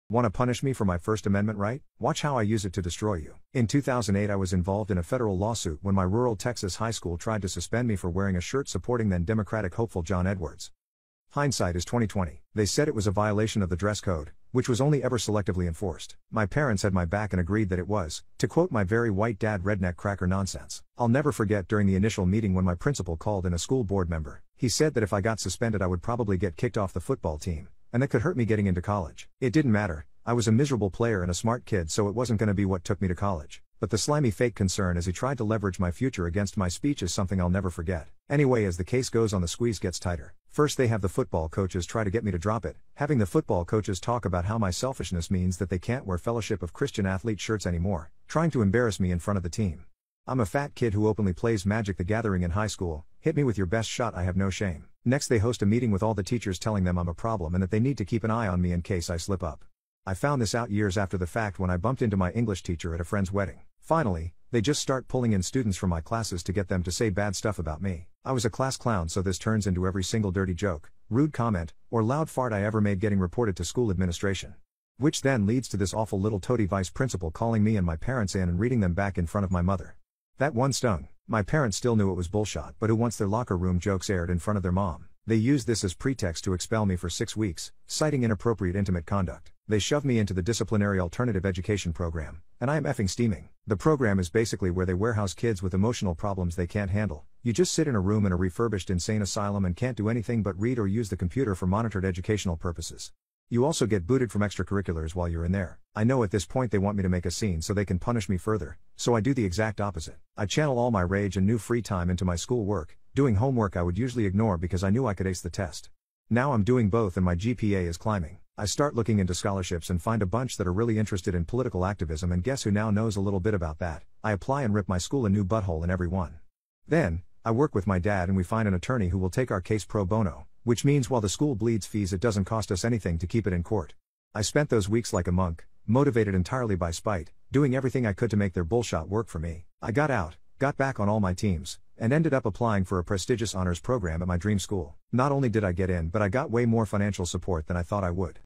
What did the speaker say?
Want to punish me for my First Amendment right? Watch how I use it to destroy you. In 2008, I was involved in a federal lawsuit when my rural Texas high school tried to suspend me for wearing a shirt supporting then Democratic hopeful John Edwards. Hindsight is 2020. They said it was a violation of the dress code, which was only ever selectively enforced. My parents had my back and agreed that it was, to quote my very white dad, redneck cracker nonsense. I'll never forget during the initial meeting when my principal called in a school board member. He said that if I got suspended I would probably get kicked off the football team, and that could hurt me getting into college. It didn't matter. I was a miserable player and a smart kid, so it wasn't going to be what took me to college. But the slimy fake concern as he tried to leverage my future against my speech is something I'll never forget. Anyway, as the case goes on, the squeeze gets tighter. First they have the football coaches try to get me to drop it, having the football coaches talk about how my selfishness means that they can't wear Fellowship of Christian Athlete shirts anymore, trying to embarrass me in front of the team. I'm a fat kid who openly plays Magic the Gathering in high school. Hit me with your best shot, I have no shame. Next they host a meeting with all the teachers telling them I'm a problem and that they need to keep an eye on me in case I slip up. I found this out years after the fact when I bumped into my English teacher at a friend's wedding. Finally, they just start pulling in students from my classes to get them to say bad stuff about me. I was a class clown, so this turns into every single dirty joke, rude comment, or loud fart I ever made getting reported to school administration. Which then leads to this awful little toady vice principal calling me and my parents in and reading them back in front of my mother. That one stung. My parents still knew it was bullshit, but who wants their locker room jokes aired in front of their mom? They used this as pretext to expel me for 6 weeks, citing inappropriate intimate conduct. They shoved me into the disciplinary alternative education program, and I am effing steaming. The program is basically where they warehouse kids with emotional problems they can't handle. You just sit in a room in a refurbished insane asylum and can't do anything but read or use the computer for monitored educational purposes. You also get booted from extracurriculars while you're in there. I know at this point they want me to make a scene so they can punish me further, so I do the exact opposite. I channel all my rage and new free time into my school work, doing homework I would usually ignore because I knew I could ace the test. Now I'm doing both and my GPA is climbing. I start looking into scholarships and find a bunch that are really interested in political activism, and guess who now knows a little bit about that? I apply and rip my school a new butthole in every one. Then, I work with my dad and we find an attorney who will take our case pro bono, which means while the school bleeds fees it doesn't cost us anything to keep it in court. I spent those weeks like a monk, motivated entirely by spite, doing everything I could to make their bullshit work for me. I got out, got back on all my teams, and ended up applying for a prestigious honors program at my dream school. Not only did I get in, but I got way more financial support than I thought I would.